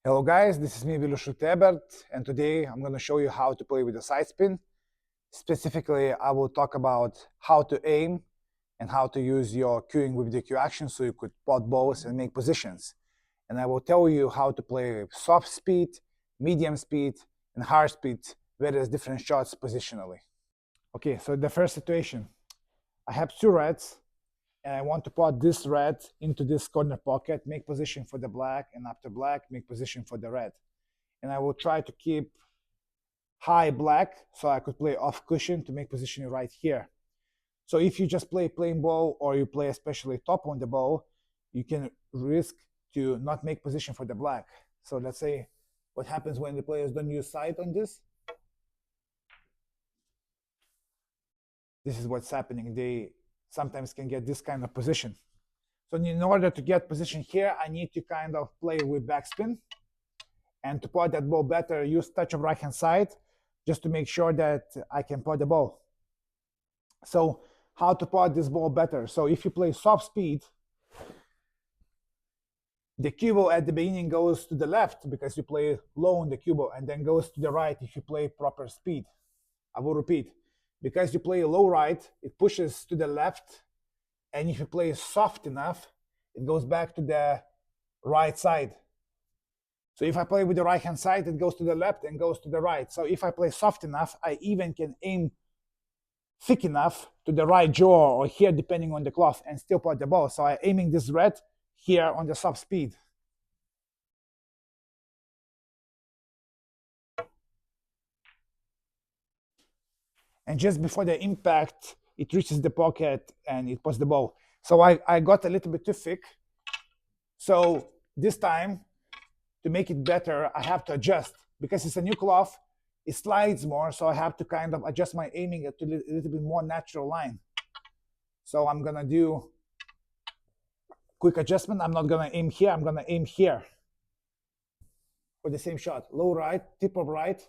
Hello guys, this is me, Schulte, and today I'm going to show you how to play with the side spin. Specifically, I will talk about how to aim and how to use your cueing with the cue action so you could pot balls and make positions. And I will tell you how to play soft speed, medium speed, and hard speed, various different shots positionally. Okay, so the first situation, I have two reds, and I want to put this red into this corner pocket, make position for the black, and after black, make position for the red. And I will try to keep high black so I could play off cushion to make position right here. So if you just play plain ball or you play especially top on the ball, you can risk to not make position for the black. So let's say what happens when the players don't use side on this. This is what's happening. They sometimes can get this kind of position. So in order to get position here, I need to kind of play with backspin. And to pot that ball better, use touch of right hand side just to make sure that I can pot the ball. So how to pot this ball better? So if you play soft speed, the cue ball at the beginning goes to the left because you play low on the cue ball, and then goes to the right if you play proper speed. I will repeat, because you play low right, it pushes to the left, and if you play soft enough, it goes back to the right side. So if I play with the right hand side, it goes to the left and goes to the right. So if I play soft enough, I even can aim thick enough to the right jaw or here, depending on the cloth, and still pot the ball. So I'm aiming this red here on the soft speed. And just before the impact, it reaches the pocket and it pots the ball. So I got a little bit too thick. So this time, to make it better, I have to adjust. Because it's a new cloth, it slides more, so I have to kind of adjust my aiming to a little bit more natural line. So I'm gonna do quick adjustment. I'm not gonna aim here, I'm gonna aim here for the same shot. Low right, tip of right.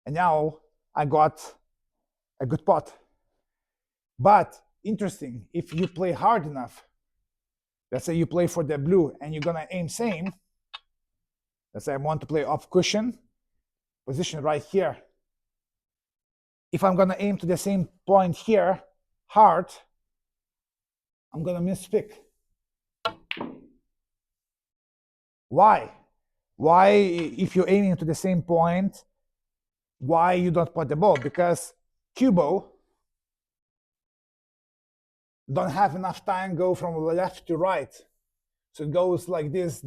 And now I got a good pot. But interesting, if you play hard enough, let's say you play for the blue and you're gonna aim same. Let's say I want to play off cushion, position right here. If I'm gonna aim to the same point here, hard, I'm gonna miss pick. Why? Why, if you're aiming to the same point, why you don't pot the ball? Because cue ball don't have enough time go from left to right. So it goes like this.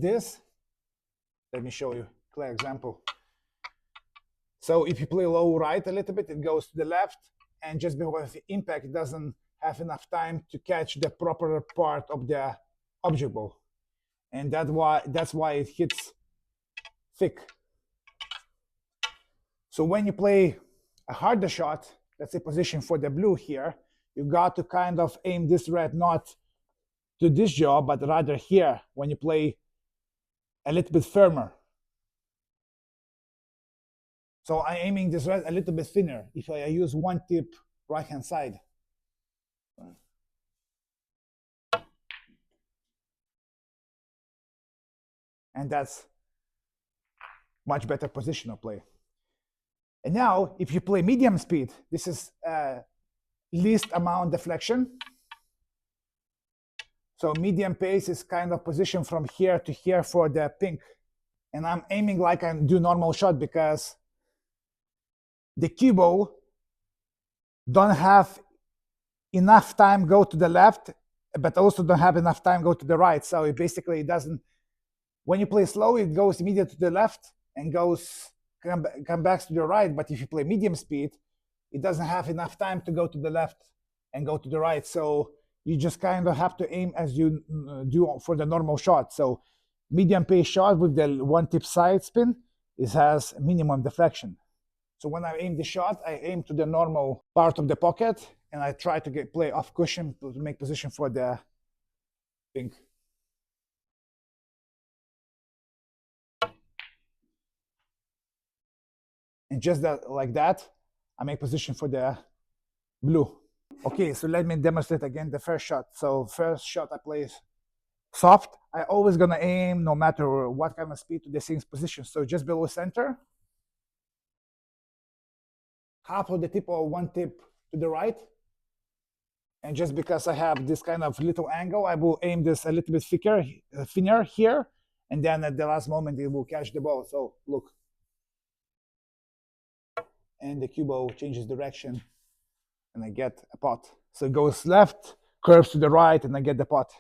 Let me show you a clear example. So if you play low right a little bit, it goes to the left, and just before the impact, it doesn't have enough time to catch the proper part of the object ball. And that's why it hits thick. So when you play a harder shot, let's say position for the blue here, you got to kind of aim this red not to this jaw, but rather here when you play a little bit firmer. So I'm aiming this red a little bit thinner if I use one tip right hand side. And that's much better positional play. And now, if you play medium speed, this is least amount deflection. So medium pace is kind of position from here to here for the pink. And I'm aiming like I do normal shot because the cue ball don't have enough time go to the left, but also don't have enough time go to the right. So it basically doesn't, when you play slow, it goes immediately to the left and come back to the right. But if you play medium speed, it doesn't have enough time to go to the left and go to the right. So you just kind of have to aim as you do for the normal shot. So medium pace shot with the one tip side spin, it has minimum deflection. So when I aim the shot, I aim to the normal part of the pocket, and I try to play off cushion to make position for the pink. And just like that, I make position for the blue. Okay, so let me demonstrate again the first shot. So first shot I play soft, I always gonna aim no matter what kind of speed to the same position. So just below center, half of the tip or one tip to the right. And just because I have this kind of little angle, I will aim this a little bit thinner here. And then at the last moment, it will catch the ball. So look. And the cue ball changes direction and I get a pot. So it goes left, curves to the right, and I get the pot.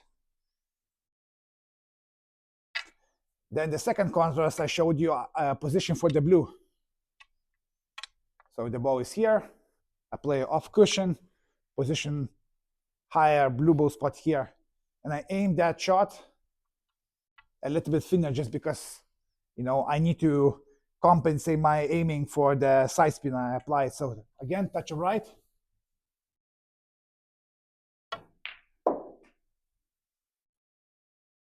Then the second contrast, I showed you a position for the blue. So the ball is here. I play off cushion, position higher, blue ball spot here. And I aim that shot a little bit thinner just because, I need to compensate my aiming for the side spin I applied. So again, touch of right.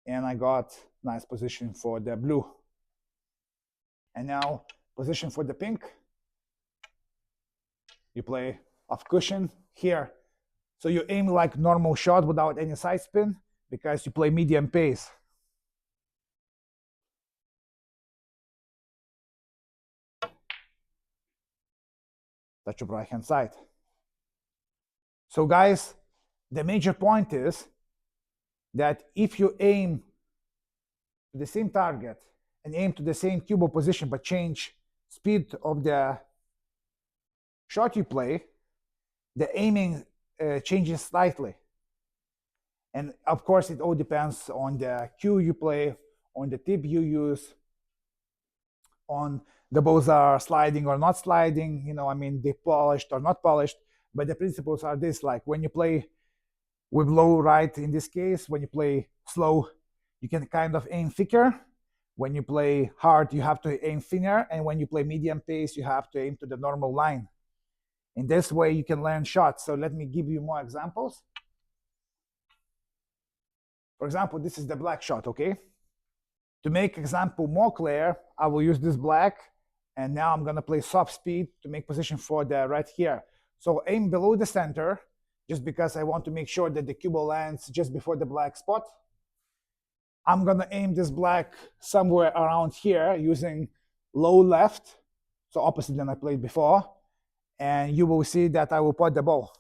And I got nice position for the blue. And now position for the pink. You play off cushion here. So you aim like normal shot without any side spin because you play medium pace. Touch of right hand side. So guys, the major point is that if you aim to the same target and aim to the same cue ball position but change speed of the shot you play, the aiming changes slightly. And of course, it all depends on the cue you play, on the tip you use, on the balls are sliding or not sliding, they polished or not polished. But the principles are this, like when you play with low right, in this case, when you play slow, you can kind of aim thicker. When you play hard, you have to aim thinner. And when you play medium pace, you have to aim to the normal line. In this way, you can learn shots. So let me give you more examples. For example, this is the black shot, okay? To make example more clear, I will use this black, and now I'm gonna play soft speed to make position for the red here. So aim below the center, just because I want to make sure that the cue ball lands just before the black spot. I'm gonna aim this black somewhere around here using low left, so opposite than I played before, and you will see that I will pot the ball.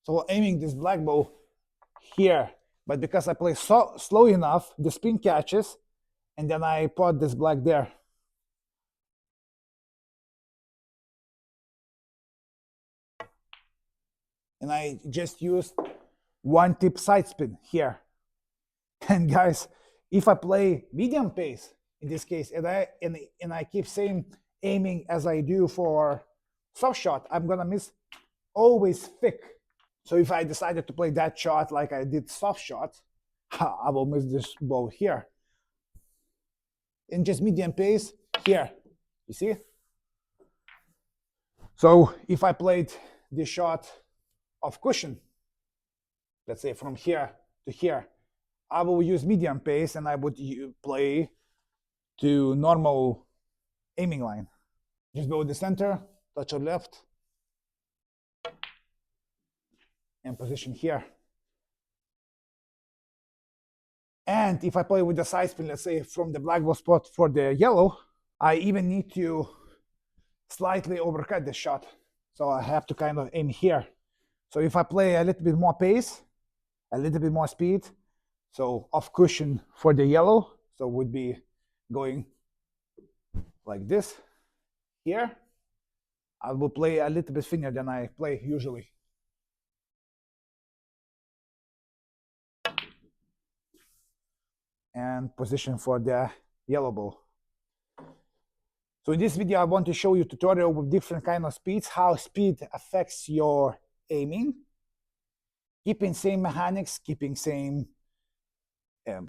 So aiming this black ball here, but because I play slow enough, the spin catches, and then I pot this black there. And I just used one tip side spin here. And guys, if I play medium pace in this case, and I keep same aiming as I do for soft shot, I'm gonna miss always thick. So if I decided to play that shot like I did soft shot, I will miss this ball here. In just medium pace here, you see? So if I played this shot of cushion, let's say from here to here, I will use medium pace and I would play to normal aiming line. Just below the center, touch of left, and position here. And if I play with the side spin, let's say from the black ball spot for the yellow, I even need to slightly overcut the shot. So I have to kind of aim here. So if I play a little bit more pace, a little bit more speed, so off cushion for the yellow, so would be going like this here. I will play a little bit thinner than I play usually. And position for the yellow ball. So in this video, I want to show you a tutorial with different kind of speeds, how speed affects your aiming, keeping same mechanics, keeping same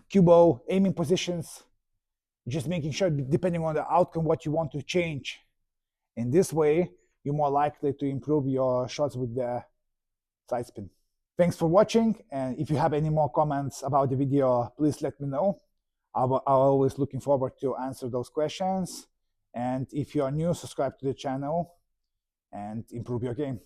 cue ball, aiming positions, just making sure, depending on the outcome, what you want to change. In this way, you're more likely to improve your shots with the side spin. Thanks for watching, and if you have any more comments about the video, please let me know. I'm always looking forward to answer those questions. And if you are new, subscribe to the channel and improve your game.